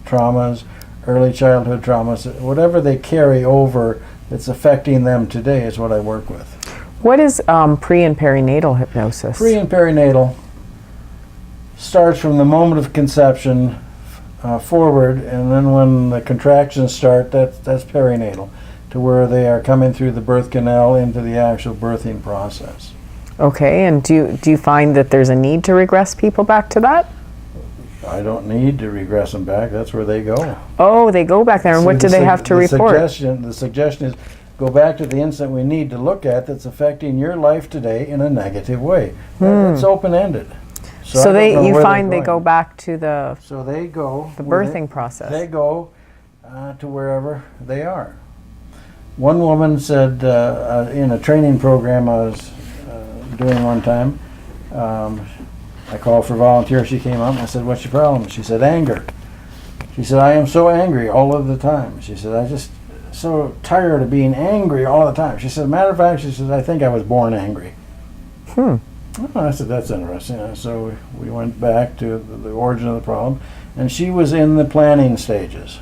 [SPEAKER 2] traumas, early childhood traumas, whatever they carry over that's affecting them today is what I work with.
[SPEAKER 1] What is pre and perinatal hypnosis?
[SPEAKER 2] Pre and perinatal starts from the moment of conception forward, and then when the contractions start, that's perinatal, to where they are coming through the birth canal into the actual birthing process.
[SPEAKER 1] Okay, and do you find that there's a need to regress people back to that?
[SPEAKER 2] I don't need to regress them back. That's where they go.
[SPEAKER 1] Oh, they go back there, and what do they have to report?
[SPEAKER 2] The suggestion is go back to the incident we need to look at that's affecting your life today in a negative way. It's open-ended.
[SPEAKER 1] So you find they go back to the birthing process.
[SPEAKER 2] They go to wherever they are. One woman said in a training program I was doing one time, I called for volunteers. She came up and I said, "What's your problem?" She said, "Anger." She said, "I am so angry all of the time." She said, "I just so tired of being angry all the time." She said, "Matter of fact," she said, "I think I was born angry." I said, "That's interesting." So we went back to the origin of the problem, and she was in the planning stages.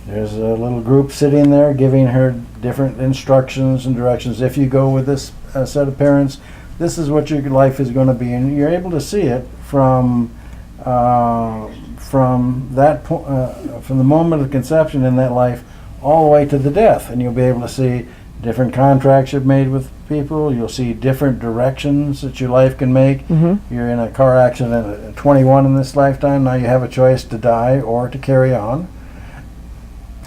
[SPEAKER 2] There's a little group sitting there giving her different instructions and directions. If you go with this set of parents, this is what your life is going to be, and you're able to see it from that from the moment of conception in that life all the way to the death, and you'll be able to see different contracts you've made with people. You'll see different directions that your life can make.
[SPEAKER 1] Mm-hmm.
[SPEAKER 2] You're in a car accident at 21 in this lifetime. Now you have a choice to die or to carry on.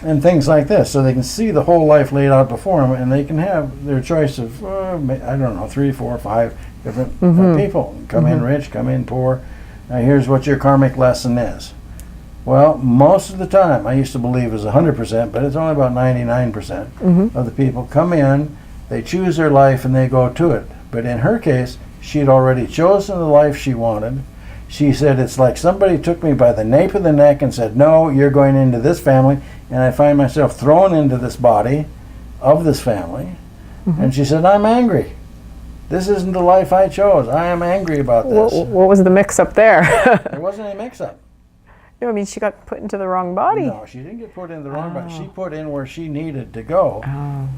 [SPEAKER 2] And things like this. So they can see the whole life laid out before them, and they can have their choice of, I don't know, 3, 4, 5 different people. Come in rich, come in poor. Now here's what your karmic lesson is. Well, most of the time, I used to believe it was 100%, but it's only about 99% of the people come in, they choose their life, and they go to it. But in her case, she'd already chosen the life she wanted. She said, it's like somebody took me by the nape of the neck and said, no, you're going into this family, and I find myself thrown into this body of this family. And she said, I'm angry. This isn't the life I chose. I am angry about this.
[SPEAKER 1] What was the mix-up there?
[SPEAKER 2] There wasn't any mix-up.
[SPEAKER 1] No, I mean, she got put into the wrong body.
[SPEAKER 2] No, she didn't get put in the wrong body. She put in where she needed to go.
[SPEAKER 1] Oh.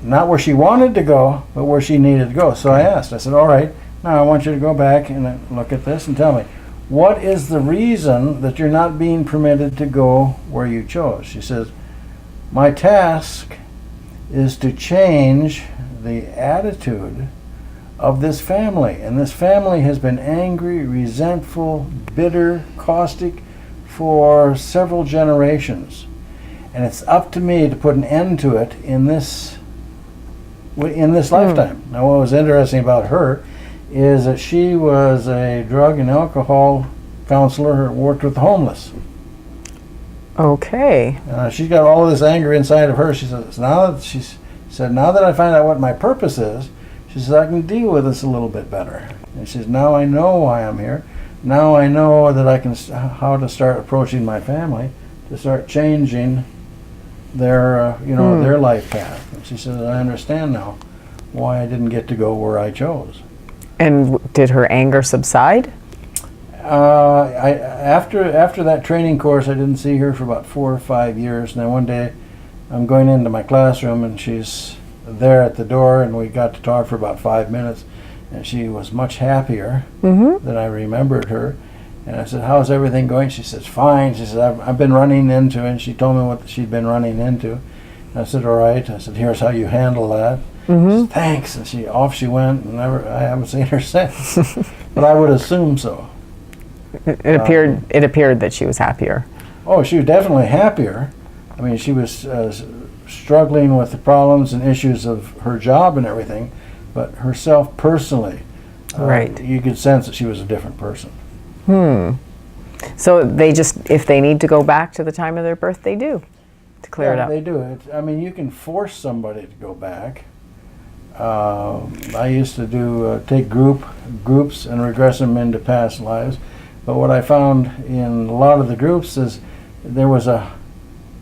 [SPEAKER 2] Not where she wanted to go, but where she needed to go. So I asked, I said, all right, now I want you to go back and look at this and tell me, what is the reason that you're not being permitted to go where you chose? She says, my task is to change the attitude of this family. And this family has been angry, resentful, bitter, caustic for several generations. And it's up to me to put an end to it in this lifetime. Now what was interesting about her is that she was a drug and alcohol counselor who worked with the homeless.
[SPEAKER 1] Okay.
[SPEAKER 2] She's got all of this anger inside of her. She says, now that I find out what my purpose is, she says, I can deal with this a little bit better. And she says, now I know why I'm here. Now I know that I can how to start approaching my family to start changing their their life path. And she says, I understand now why I didn't get to go where I chose.
[SPEAKER 1] And did her anger subside?
[SPEAKER 2] After that training course, I didn't see her for about 4 or 5 years. And then one day, I'm going into my classroom, and she's there at the door, and we got to talk for about 5 minutes, and she was much happier than I remembered her. And I said, how's everything going? She says, fine. She said, I've been running into, and she told me what she'd been running into. And I said, all right. I said, here's how you handle that. She said, thanks. And off she went, and I haven't seen her since. But I would assume so.
[SPEAKER 1] It appeared that she was happier.
[SPEAKER 2] Oh, she was definitely happier. I mean, she was struggling with the problems and issues of her job and everything, but herself personally,
[SPEAKER 1] right.
[SPEAKER 2] You could sense that she was a different person.
[SPEAKER 1] So they just, if they need to go back to the time of their birth, they do to clear it up.
[SPEAKER 2] They do it. I mean, you can force somebody to go back. I used to take groups and regress them into past lives, but what I found in a lot of the groups is there was a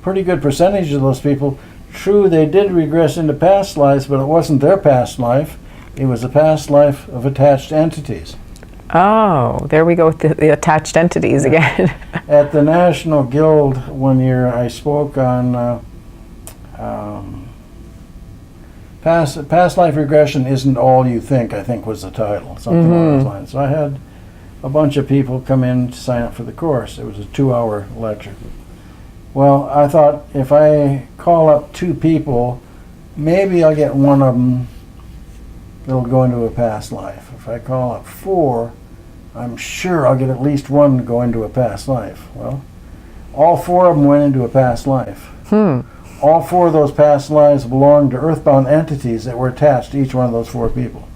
[SPEAKER 2] pretty good percentage of those people. True, they did regress into past lives, but it wasn't their past life. It was a past life of attached entities.
[SPEAKER 1] Oh, there we go with the attached entities again.
[SPEAKER 2] At the National Guild one year, I spoke on past life regression isn't all you think, I think was the title, something along those lines. So I had a bunch of people come in to sign up for the course. It was a 2-hour lecture. Well, I thought if I call up 2 people, maybe I'll get one of them that'll go into a past life. If I call up 4, I'm sure I'll get at least one to go into a past life. Well, all 4 of them went into a past life. All 4 of those past lives belonged to earthbound entities that were attached to each one of those 4 people.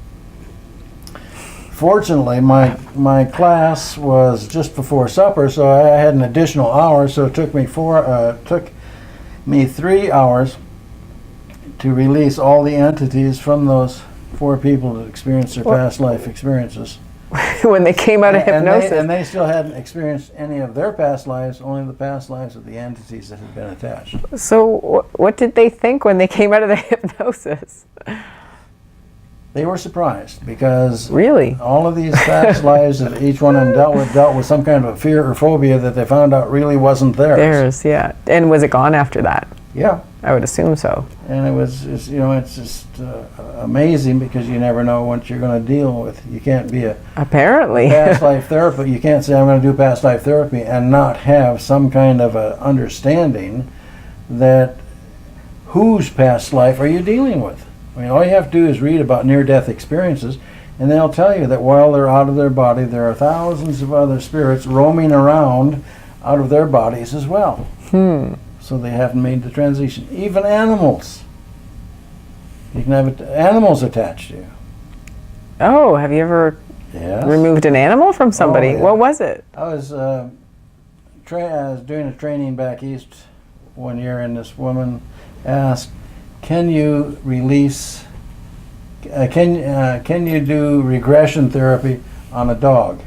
[SPEAKER 2] Fortunately, my class was just before supper, so I had an additional hour. So it took me 3 hours to release all the entities from those 4 people that experienced their past life experiences.
[SPEAKER 1] When they came out of hypnosis.
[SPEAKER 2] And they still hadn't experienced any of their past lives, only the past lives of the entities that had been attached.
[SPEAKER 1] So what did they think when they came out of the hypnosis?
[SPEAKER 2] They were surprised because
[SPEAKER 1] really,
[SPEAKER 2] all of these past lives that each one of them dealt with some kind of a fear or phobia that they found out really wasn't theirs.
[SPEAKER 1] Yeah. And was it gone after that?
[SPEAKER 2] Yeah.
[SPEAKER 1] I would assume so.
[SPEAKER 2] And it's just amazing because you never know what you're going to deal with. You can't be a past life therapist. You can't say I'm going to do past life therapy and not have some kind of a understanding that whose past life are you dealing with? I mean, all you have to do is read about near-death experiences, and they'll tell you that while they're out of their body, there are thousands of other spirits roaming around out of their bodies as well. So they haven't made the transition. Even animals. You can have animals attached to you.
[SPEAKER 1] Oh, have you ever removed an animal from somebody?
[SPEAKER 2] Oh, yeah.
[SPEAKER 1] What was it?
[SPEAKER 2] I was doing a training back east one year, and this woman asked, "Can you release? Can you do regression therapy on a dog?"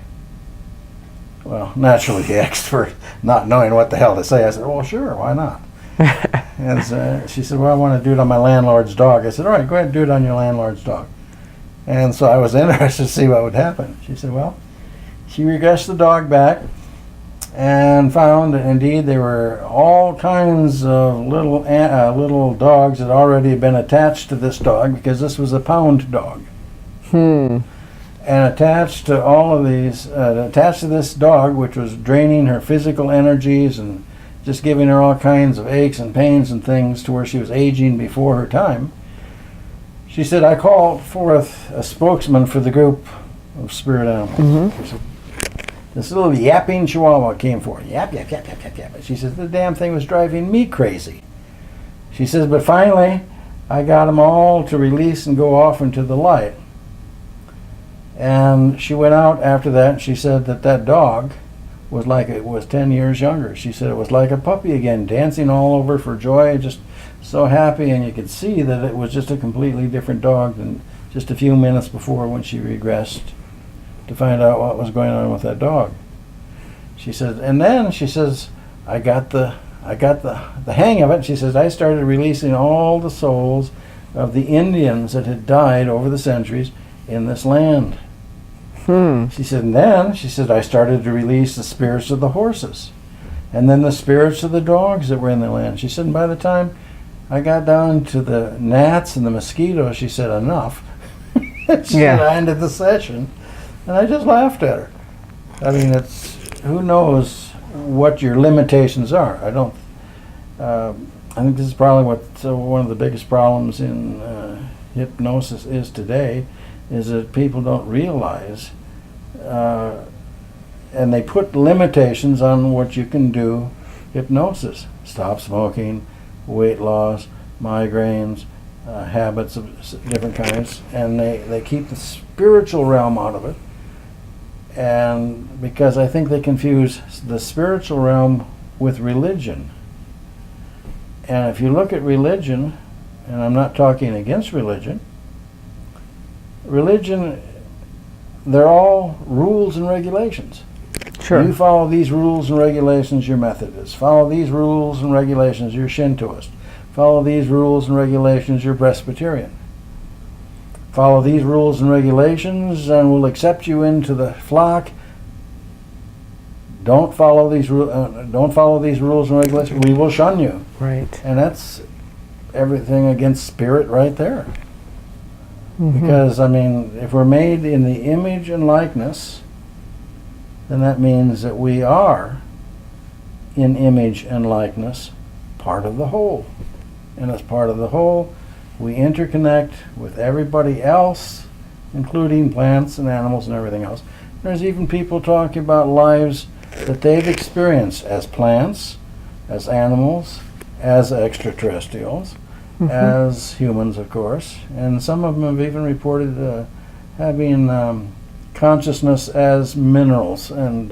[SPEAKER 2] Well, naturally, the expert, not knowing what the hell to say, I said, "Well, sure, why not?" And she said, "Well, I want to do it on my landlord's dog." I said, "All right, go ahead and do it on your landlord's dog." And so I was interested to see what would happen. She said, well, she regressed the dog back and found that indeed there were all kinds of little dogs that already had been attached to this dog, because this was a pound dog. And attached to all of these, attached to this dog, which was draining her physical energies and just giving her all kinds of aches and pains and things to where she was aging before her time. She said, I called forth a spokesman for the group of spirit animals. This little yapping chihuahua came forward. Yap, yap, yap, yap, yap, yap. She says, the damn thing was driving me crazy. She says, but finally, I got them all to release and go off into the light. And she went out after that, and she said that that dog was like it was 10 years younger. She said it was like a puppy again, dancing all over for joy, just so happy, and you could see that it was just a completely different dog than just a few minutes before when she regressed to find out what was going on with that dog. She said, and then she says, I got the hang of it. She says, I started releasing all the souls of the Indians that had died over the centuries in this land. She said, and then, she said, I started to release the spirits of the horses, and then the spirits of the dogs that were in the land. She said, and by the time I got down to the gnats and the mosquitoes, she said, enough. She said, I ended the session, and I just laughed at her. I mean, it's, who knows what your limitations are. I think this is probably what one of the biggest problems in hypnosis is today, is that people don't realize, and they put limitations on what you can do. Hypnosis, stop smoking, weight loss, migraines, habits of different kinds, and they keep the spiritual realm out of it. And because I think they confuse the spiritual realm with religion. And if you look at religion, and I'm not talking against religion, they're all rules and regulations.
[SPEAKER 1] Sure.
[SPEAKER 2] You follow these rules and regulations, you're Methodist. Follow these rules and regulations, you're Shintoist. Follow these rules and regulations, you're Presbyterian. Follow these rules and regulations, and we'll accept you into the flock. Don't follow these rules and regulations, we will shun you.
[SPEAKER 1] Right.
[SPEAKER 2] And that's everything against spirit right there. Because, I mean, if we're made in the image and likeness, then that means that we are, in image and likeness, part of the whole. And as part of the whole, we interconnect with everybody else, including plants and animals and everything else. There's even people talking about lives that they've experienced as plants, as animals, as extraterrestrials, as humans, of course, and some of them have even reported having consciousness as minerals and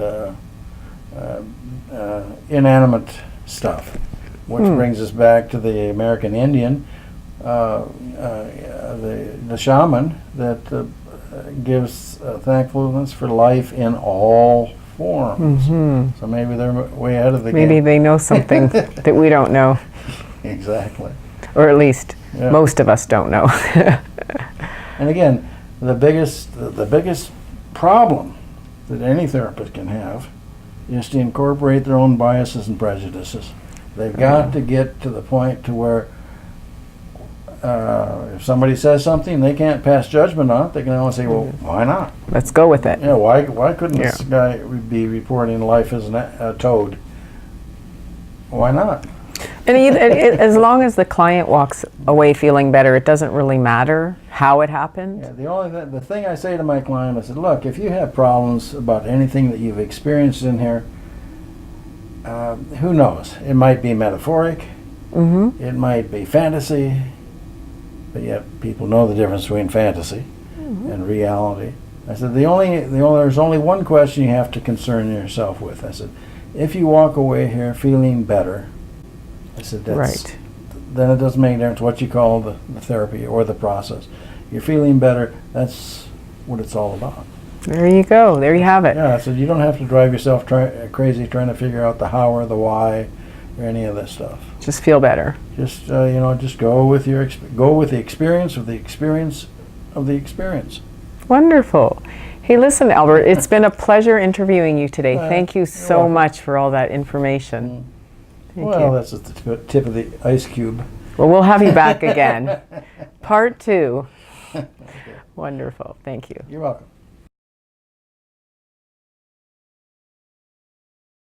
[SPEAKER 2] inanimate stuff, which brings us back to the American Indian, the shaman that gives thankfulness for life in all forms. So maybe they're way ahead of the game.
[SPEAKER 1] Maybe they know something that we don't know.
[SPEAKER 2] Exactly.
[SPEAKER 1] Or at least most of us don't know.
[SPEAKER 2] And again, the biggest problem that any therapist can have is to incorporate their own biases and prejudices. They've got to get to the point to where if somebody says something, they can't pass judgment on it. They can only say, well, why not?
[SPEAKER 1] Let's go with it.
[SPEAKER 2] Yeah, why couldn't this guy be reporting life as a toad? Why not?
[SPEAKER 1] And as long as the client walks away feeling better, it doesn't really matter how it happened.
[SPEAKER 2] Yeah, the thing I say to my client, I said, look, if you have problems about anything that you've experienced in here, who knows? It might be metaphoric, it might be fantasy, but yet people know the difference between fantasy and reality. I said, there's only one question you have to concern yourself with. I said, if you walk away here feeling better, I said,
[SPEAKER 1] Right.
[SPEAKER 2] then it doesn't make a difference what you call the therapy or the process. You're feeling better, that's what it's all about.
[SPEAKER 1] There you go. There you have it.
[SPEAKER 2] Yeah, I said, you don't have to drive yourself crazy trying to figure out the how or the why or any of this stuff.
[SPEAKER 1] Just feel better.
[SPEAKER 2] Just, just go with the experience of the experience of the experience.
[SPEAKER 1] Wonderful. Hey, listen, Albert, it's been a pleasure interviewing you today. Thank you so
[SPEAKER 2] welcome.
[SPEAKER 1] much for all that information. Thank you.
[SPEAKER 2] That's at the tip of the ice cube.
[SPEAKER 1] Well, we'll have you back again. Part 2.
[SPEAKER 2] Okay.
[SPEAKER 1] Wonderful. Thank you.
[SPEAKER 2] You're welcome.